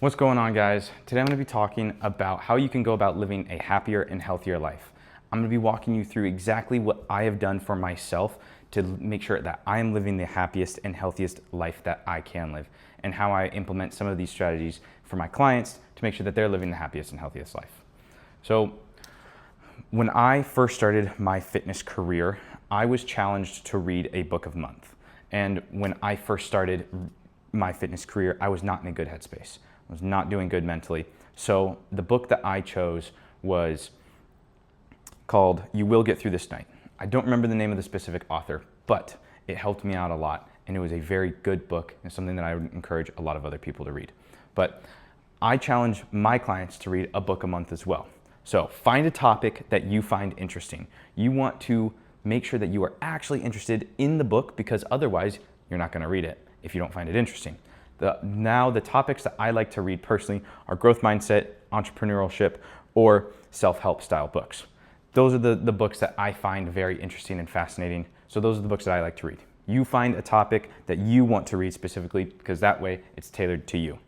What's going on, guys? Today I'm going to be talking about how you can go about living a happier and healthier life. I'm going to be walking you through exactly what I have done for myself to make sure that I am living the happiest and healthiest life that I can live, and how I implement some of these strategies for my clients to make sure that they're living the happiest and healthiest life. So when I first started my fitness career, I was challenged to read a book a month. And when I first started my fitness career, I was not in a good headspace. I was not doing good mentally. So the book that I chose was called You Will Get Through This Night. I don't remember the name of the specific author, but it helped me out a lot. And it was a very good book and something that I would encourage a lot of other people to read. But I challenge my clients to read a book a month as well. So find a topic that you find interesting. You want to make sure that you are interested in the book, because otherwise you're not going to read it if you don't find it interesting. Now the topics that I like to read personally are growth mindset, entrepreneurship, or self-help style books. Those are the books that I find very interesting and fascinating. So those are the books that I like to read. You find a topic that you want to read specifically, because that way it's tailored to you.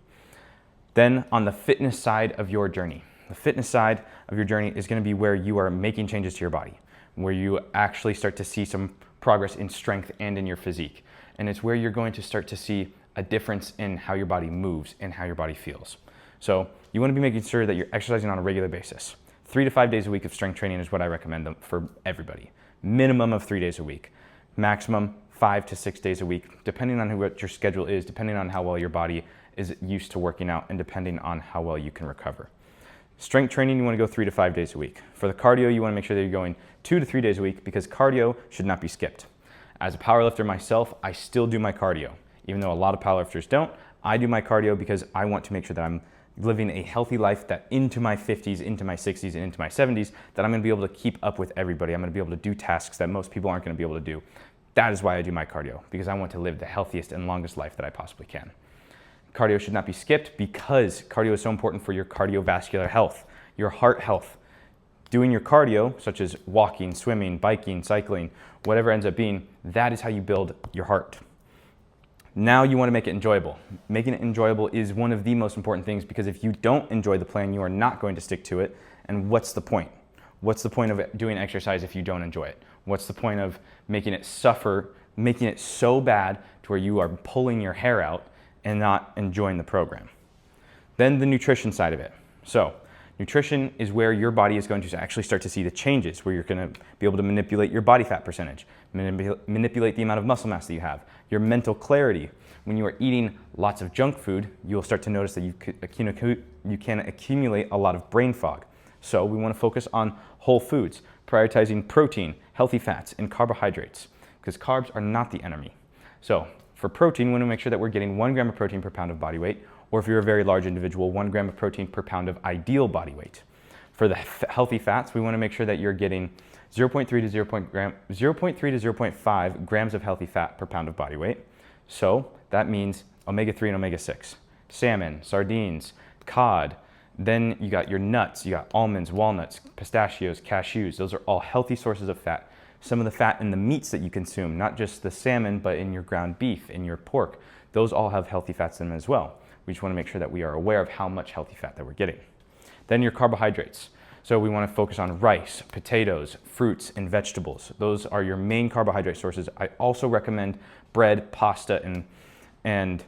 Then on the fitness side of your journey, the fitness side of your journey is going to be where you are making changes to your body, where you actually start to see some progress in strength and in your physique. And it's where you're going to start to see a difference in how your body moves and how your body feels. So you want to be making sure that you're exercising on a regular basis. 3 to 5 days a week of strength training is what I recommend for everybody. Minimum of 3 days a week. Maximum 5 to 6 days a week, depending on what your schedule is, depending on how well your body is used to working out, and depending on how well you can recover. Strength training, you want to go 3 to 5 days a week. For the cardio, you want to make sure that you're going 2 to 3 days a week, because cardio should not be skipped. As a powerlifter myself, I still do my cardio. Even though a lot of powerlifters don't, I do my cardio because I want to make sure that I'm living a healthy life, that into my 50s, into my 60s, and into my 70s, that I'm going to be able to keep up with everybody. I'm going to be able to do tasks that most people aren't going to be able to do. That is why I do my cardio, because I want to live the healthiest and longest life that I possibly can. Cardio should not be skipped, because cardio is so important for your cardiovascular health, your heart health. Doing your cardio, such as walking, swimming, biking, cycling, whatever ends up being, that is how you build your heart. Now you want to make it enjoyable. Making it enjoyable is one of the most important things, because if you don't enjoy the plan, you are not going to stick to it. And what's the point? What's the point of doing exercise if you don't enjoy it? What's the point of making it suffer, making it so bad to where you are pulling your hair out and not enjoying the program? Then the nutrition side of it. So nutrition is where your body is going to actually start to see the changes, where you're going to be able to manipulate your body fat percentage, manipulate the amount of muscle mass that you have, your mental clarity. When you are eating lots of junk food, you'll start to notice that you can accumulate a lot of brain fog. So we want to focus on whole foods, prioritizing protein, healthy fats, and carbohydrates, because carbs are not the enemy. So for protein, we want to make sure that we're getting 1 gram of protein per pound of body weight, or if you're a very large individual, 1 gram of protein per pound of ideal body weight. For the healthy fats, we want to make sure that you're getting 0.3 to 0.5 grams of healthy fat per pound of body weight. So that means omega-3 and omega-6, salmon, sardines, cod. Then you got your nuts, you got almonds, walnuts, pistachios, cashews. Those are all healthy sources of fat. Some of the fat in the meats that you consume, not just the salmon, but in your ground beef, in your pork, those all have healthy fats in them as well. We just want to make sure that we are aware of how much healthy fat that we're getting. Then your carbohydrates. So we want to focus on rice, potatoes, fruits, and vegetables. Those are your main carbohydrate sources. I also recommend bread, pasta, and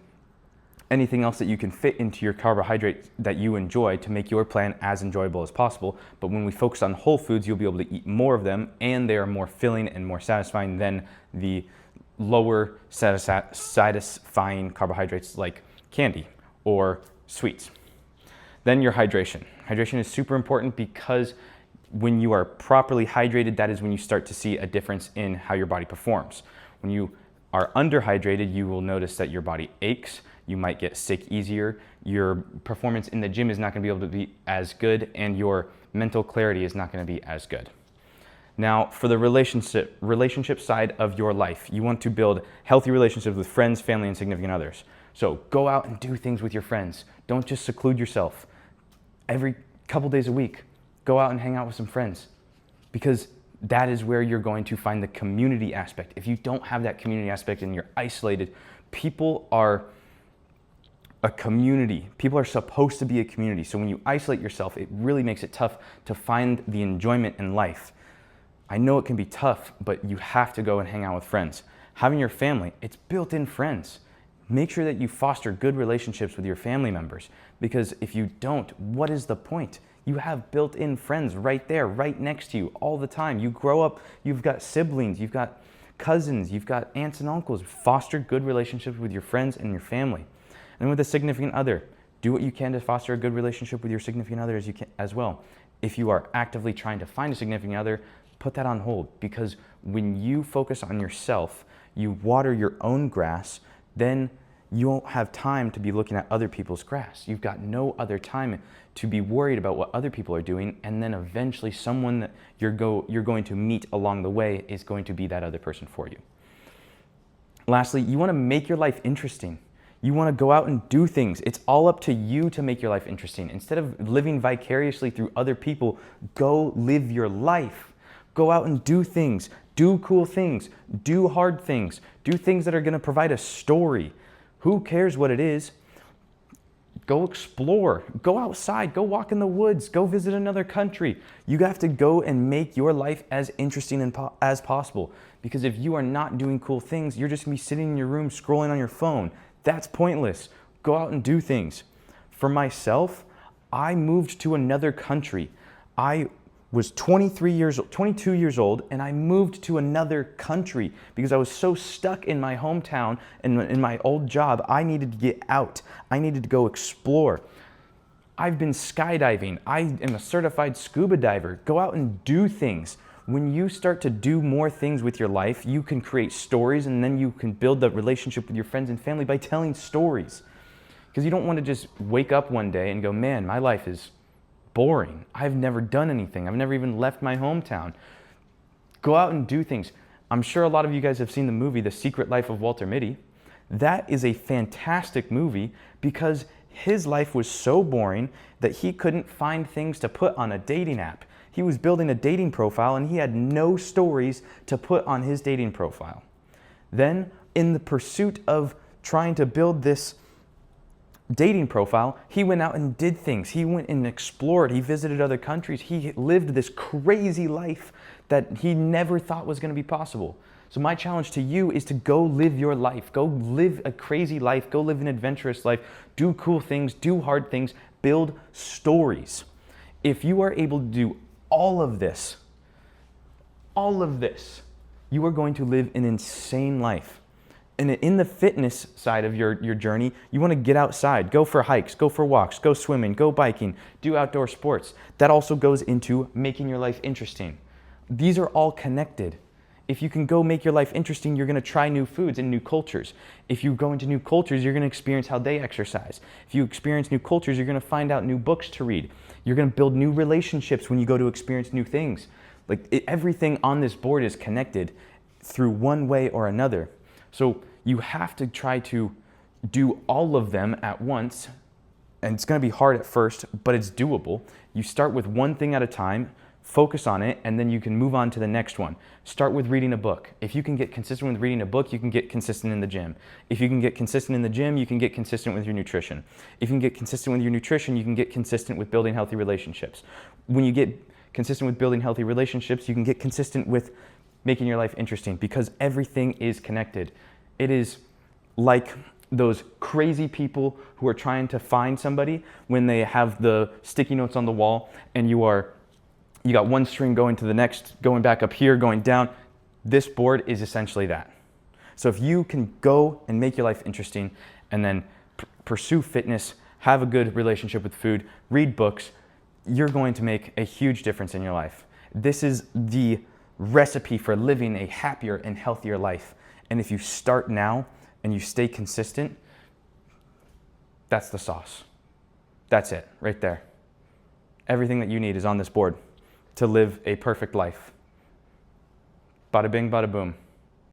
anything else that you can fit into your carbohydrate that you enjoy to make your plan as enjoyable as possible. But when we focus on whole foods, you'll be able to eat more of them, and they are more filling and more satisfying than the lower satisfying carbohydrates like candy or sweets. Then your hydration. Hydration is super important, because when you are properly hydrated, that is when you start to see a difference in how your body performs. When you are underhydrated, you will notice that your body aches, you might get sick easier, your performance in the gym is not going to be able to be as good, and your mental clarity is not going to be as good. Now, for the relationship side of your life, you want to build healthy relationships with friends, family, and significant others. So go out and do things with your friends. Don't just seclude yourself. Every couple days a week, go out and hang out with some friends, because that is where you're going to find the community aspect. If you don't have that community aspect and you're isolated, people are a community. People are supposed to be a community. So when you isolate yourself, it really makes it tough to find the enjoyment in life. I know it can be tough, but you have to go and hang out with friends. Having your family, it's built-in friends. Make sure that you foster good relationships with your family members, because if you don't, what is the point? You have built-in friends right there, right next to you all the time. You grow up, you've got siblings, you've got cousins, you've got aunts and uncles. Foster good relationships with your friends and your family. And with a significant other, do what you can to foster a good relationship with your significant other as well. If you are actively trying to find a significant other, put that on hold, because when you focus on yourself, you water your own grass, then you won't have time to be looking at other people's grass. You've got no other time to be worried about what other people are doing, and then eventually someone that you're going to meet along the way is going to be that other person for you. Lastly, you want to make your life interesting. You want to go out and do things. It's all up to you to make your life interesting. Instead of living vicariously through other people, go live your life. Go out and do things. Do cool things. Do hard things. Do things that are going to provide a story. Who cares what it is? Go explore. Go outside. Go walk in the woods. Go visit another country. You have to go and make your life as interesting as possible. Because if you are not doing cool things, you're just going to be sitting in your room scrolling on your phone. That's pointless. Go out and do things. For myself, I moved to another country. I was 22 years old, and I moved to another country because I was so stuck in my hometown and in my old job. I needed to get out. I needed to go explore. I've been skydiving. I am a certified scuba diver. Go out and do things. When you start to do more things with your life, you can create stories, and then you can build that relationship with your friends and family by telling stories. Because you don't want to just wake up one day and go, man, my life is boring. I've never done anything. I've never even left my hometown. Go out and do things. I'm sure a lot of you guys have seen the movie The Secret Life of Walter Mitty. That is a fantastic movie because his life was so boring that he couldn't find things to put on a dating app. He was building a dating profile and he had no stories to put on his dating profile. Then, in the pursuit of trying to build this dating profile, he went out and did things. He went and explored. He visited other countries. He lived this crazy life that he never thought was going to be possible. So my challenge to you is to go live your life. Go live a crazy life. Go live an adventurous life. Do cool things. Do hard things. Build stories. If you are able to do all of this, you are going to live an insane life. And in the fitness side of your journey, you want to get outside, go for hikes, go for walks, go swimming, go biking, do outdoor sports. That also goes into making your life interesting. These are all connected. If you can go make your life interesting, you're going to try new foods and new cultures. If you go into new cultures, you're going to experience how they exercise. If you experience new cultures, you're going to find out new books to read. You're going to build new relationships when you go to experience new things. Everything on this board is connected through one way or another. So you have to try to do all of them at once, and it's going to be hard at first, but it's doable. You start with one thing at a time, focus on it, and then you can move on to the next one. Start with reading a book. If you can get consistent with reading a book, you can get consistent in the gym. If you can get consistent in the gym, you can get consistent with your nutrition. If you can get consistent with your nutrition, you can get consistent with building healthy relationships. When you get consistent with building healthy relationships, you can get consistent with making your life interesting, because everything is connected. It is like those crazy people who are trying to find somebody when they have the sticky notes on the wall and you got one string going to the next, going back up here, going down. This board is essentially that. So if you can go and make your life interesting and then pursue fitness, have a good relationship with food, read books, you're going to make a huge difference in your life. This is the recipe for living a happier and healthier life. And if you start now and you stay consistent, that's the sauce. That's it, right there. Everything that you need is on this board to live a perfect life. Bada bing, bada boom.